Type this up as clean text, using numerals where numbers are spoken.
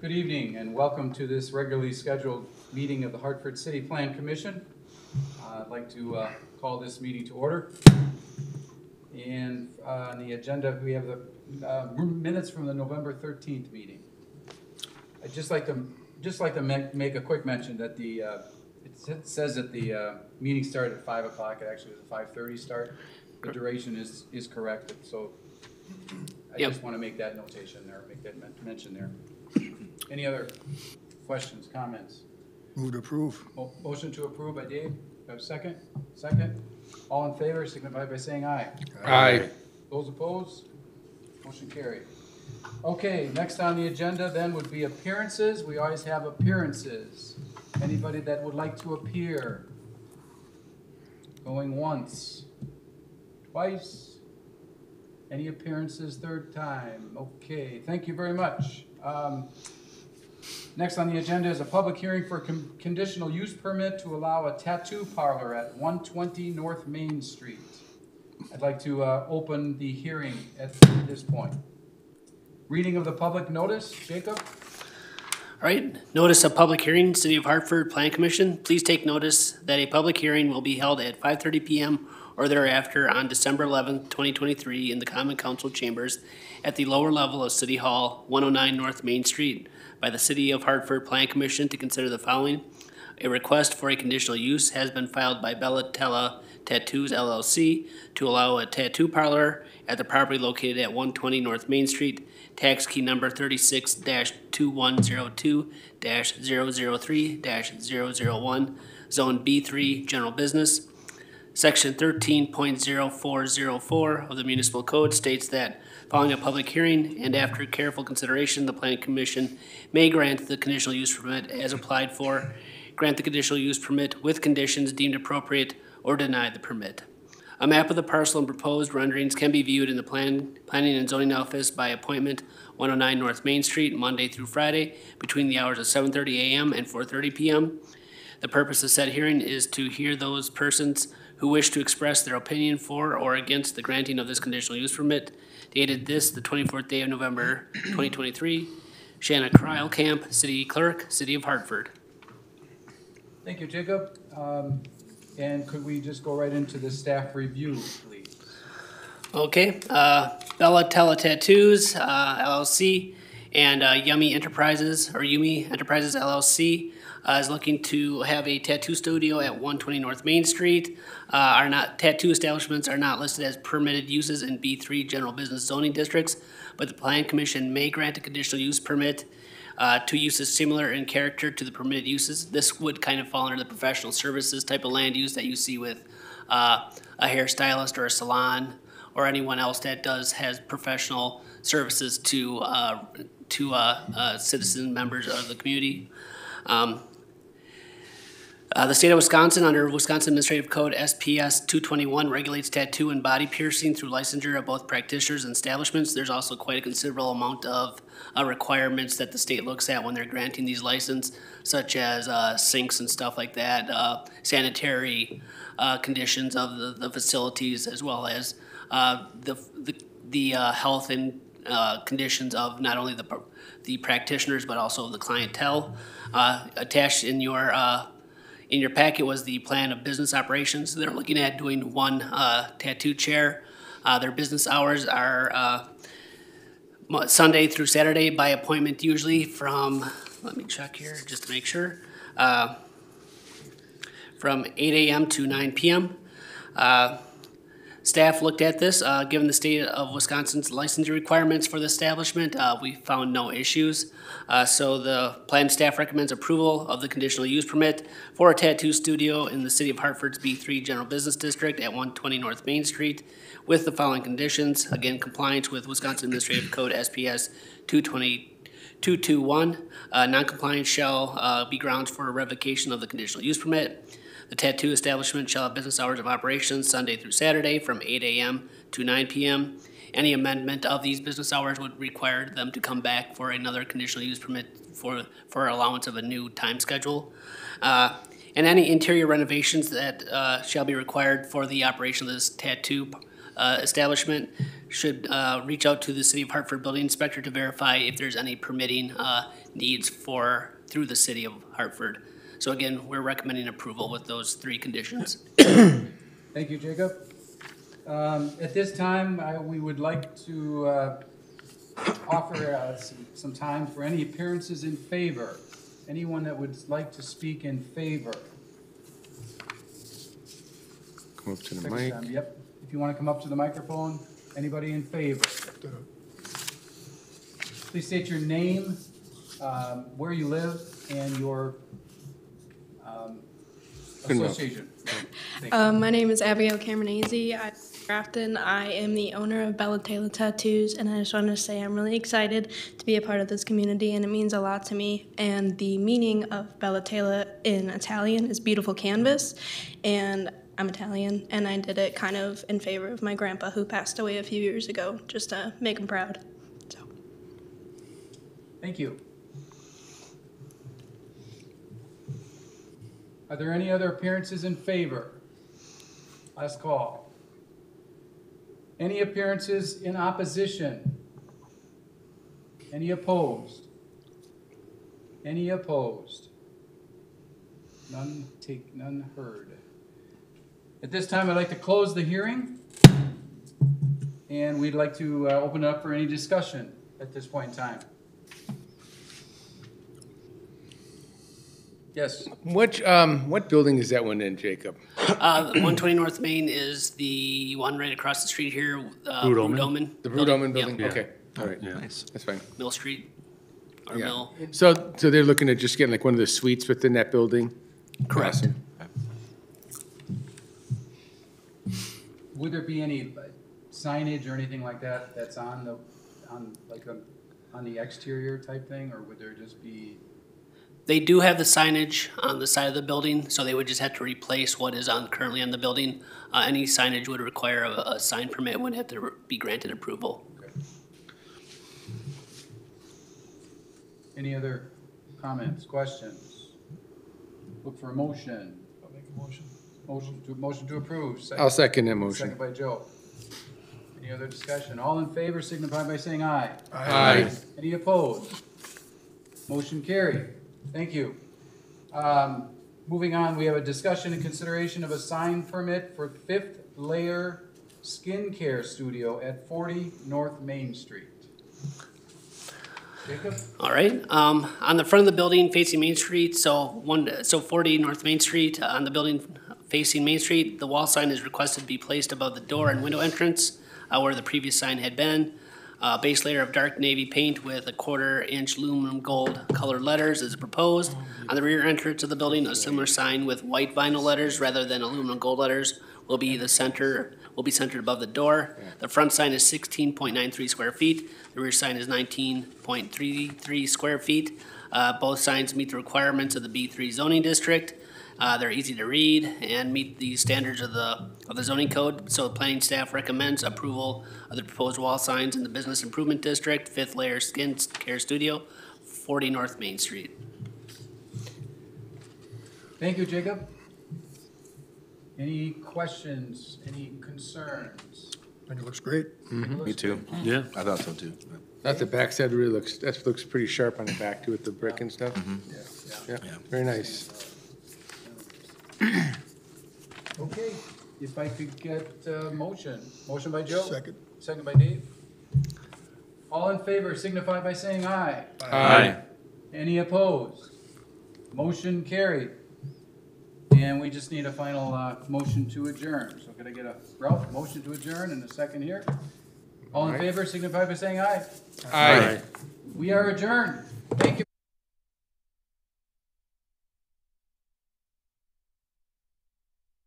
Good evening and welcome to this regularly scheduled meeting of the Hartford City Plan Commission. I'd like to call this meeting to order. And on the agenda, we have the minutes from the November 13th meeting. I'd just like to make a quick mention that it says that the meeting started at 5 o'clock. It actually was a 5:30 start. The duration is correct, so I just want to make that notation there, make that mention there. Any other questions, comments? Move to approve. Motion to approve by Dave. Do I have a second? Second. All in favor, signify by saying aye. Aye. Those opposed? Motion carried. Okay, next on the agenda then would be appearances. We always have appearances. Anybody that would like to appear? Going once, twice. Any appearances third time? Okay, thank you very much. Next on the agenda is a public hearing for a conditional use permit to allow a tattoo parlor at 120 North Main Street. I'd like to open the hearing at this point. Reading of the public notice, Jacob? All right, notice of public hearing, City of Hartford Plan Commission. Please take notice that a public hearing will be held at 5:30 p.m. or thereafter on December 11th, 2023 in the Common Council Chambers at the lower level of City Hall, 109 North Main Street by the City of Hartford Plan Commission to consider the following. A request for a conditional use has been filed by Bellatella Tattoos LLC to allow a tattoo parlor at the property located at 120 North Main Street, tax key number 36-2102-003-001, Zone B3, General Business. Section 13.0404 of the Municipal Code states that following a public hearing and after careful consideration, the Planning Commission may grant the conditional use permit as applied for, grant the conditional use permit with conditions deemed appropriate, or deny the permit. A map of the parcel and proposed renderings can be viewed in the Planning and Zoning Office by appointment, 109 North Main Street, Monday through Friday, between the hours of 7:30 a.m. and 4:30 p.m. The purpose of said hearing is to hear those persons who wish to express their opinion for or against the granting of this conditional use permit, dated the 24th day of November, 2023. Shanna Kreilkamp, City Clerk, City of Hartford. Thank you, Jacob. And could we just go right into the staff review, please? Okay, Bellatella Tattoos, LLC, and Yumi Enterprises LLC is looking to have a tattoo studio at 120 North Main Street. Tattoo establishments are not listed as permitted uses in B3 General Business Zoning Districts, but the Plan Commission may grant a conditional use permit to uses similar in character to the permitted uses. This would kind of fall under the professional services type of land use that you see with a hairstylist or a salon or anyone else that has professional services to citizen members of the community. The state of Wisconsin, under Wisconsin Administrative Code SPS 221, regulates tattoo and body piercing through licensure of both practitioners and establishments. There's also quite a considerable amount of requirements that the state looks at when they're granting these licenses, such as sinks and stuff like that, sanitary conditions of the facilities, as well as the health and conditions of not only the practitioners but also the clientele. Attached in your packet was the plan of business operations. They're looking at doing one tattoo chair. Their business hours are Sunday through Saturday by appointment, usually from, let me check here just to make sure, from 8 a.m. to 9 p.m. Staff looked at this. Given the state of Wisconsin's licensing requirements for the establishment, we found no issues. So the plan staff recommends approval of the conditional use permit for a tattoo studio in the City of Hartford's B3 General Business District at 120 North Main Street with the following conditions. Again, compliance with Wisconsin Administrative Code SPS 221. Non-compliance shall be grounds for a revocation of the conditional use permit. The tattoo establishment shall have business hours of operation Sunday through Saturday from 8 a.m. to 9 p.m. Any amendment of these business hours would require them to come back for another conditional use permit for allowance of a new time schedule. And any interior renovations that shall be required for the operation of this tattoo establishment should reach out to the City of Hartford Building Inspector to verify if there's any permitting needs through the City of Hartford. So again, we're recommending approval with those 3 conditions. Thank you, Jacob. At this time, we would like to offer some time for any appearances in favor. Anyone that would like to speak in favor? Come up to the Second mic. time, yep. If you want to come up to the microphone, anybody in favor? Please state your name, where you live, and your Good enough. association. Thank you. My name is Abigail Cameronese. I'm from Grafton. I am the owner of Bella Taylor Tattoos, and I just wanted to say I'm really excited to be a part of this community, and it means a lot to me. And the meaning of Bella Taylor in Italian is beautiful canvas, and I'm Italian, and I did it kind of in favor of my grandpa who passed away a few years ago, just to make him proud. So. Thank you. Are there any other appearances in favor? Last call. Any appearances in opposition? Any opposed? Any opposed? None none heard. At this time, I'd like to close the hearing, and we'd like to open it up for any discussion at this point in time. Yes. What building is that one in, Jacob? 120 North Main is the one right across the street here. Brood Omen? Omen. The Brood Omen building? Yeah. Okay, all right, Yeah. that's fine. Mill Street, or Yeah. Mill. So they're looking at just getting like one of the suites within that building? Correct. Awesome. Would there be any signage or anything like that that's on the exterior type thing, or would there just be? They do have the signage on the side of the building, so they would just have to replace what is currently on the building. Any signage would require a sign permit, would have to be granted approval. Okay. Any other comments, questions? Look for a motion. I'll make a motion. Motion to approve. I'll second that motion. Second by Joe. Any other discussion? All in favor signify by saying aye. Aye. Any opposed? Motion carried. Thank you. Moving on, we have a discussion and consideration of a sign permit for Fifth Layer Skincare Studio at 40 North Main Street. Jacob? All right, on the front of the building facing Main Street, so 40 North Main Street, on the building facing Main Street, the wall sign is requested to be placed above the door and window entrance, where the previous sign had been. Base layer of dark navy paint with a 1/4-inch aluminum gold colored letters is proposed. On the rear entrance of the building, a similar sign with white vinyl letters rather than aluminum gold letters will be centered above the door. The front sign is 16.93 square feet. The rear sign is 19.33 square feet. Both signs meet the requirements of the B3 zoning district. They're easy to read and meet the standards of the zoning code. So the planning staff recommends approval of the proposed wall signs in the Business Improvement District, Fifth Layer Skin Care Studio, 40 North Main Street. Thank you, Jacob. Any questions, any concerns? I think it looks great. Me too. Yeah. I thought so too. That the backside really looks pretty sharp on the back too with the brick and stuff. Yeah, very nice. Okay, if I could get a motion. Motion by Joe? Second. Second by Dave. All in favor signify by saying aye. Aye. Any opposed? Motion carried. And we just need a final motion to adjourn. So could I get a, Ralph, motion to adjourn in a second here? All in favor signify by saying aye. Aye. We are adjourned. Thank you.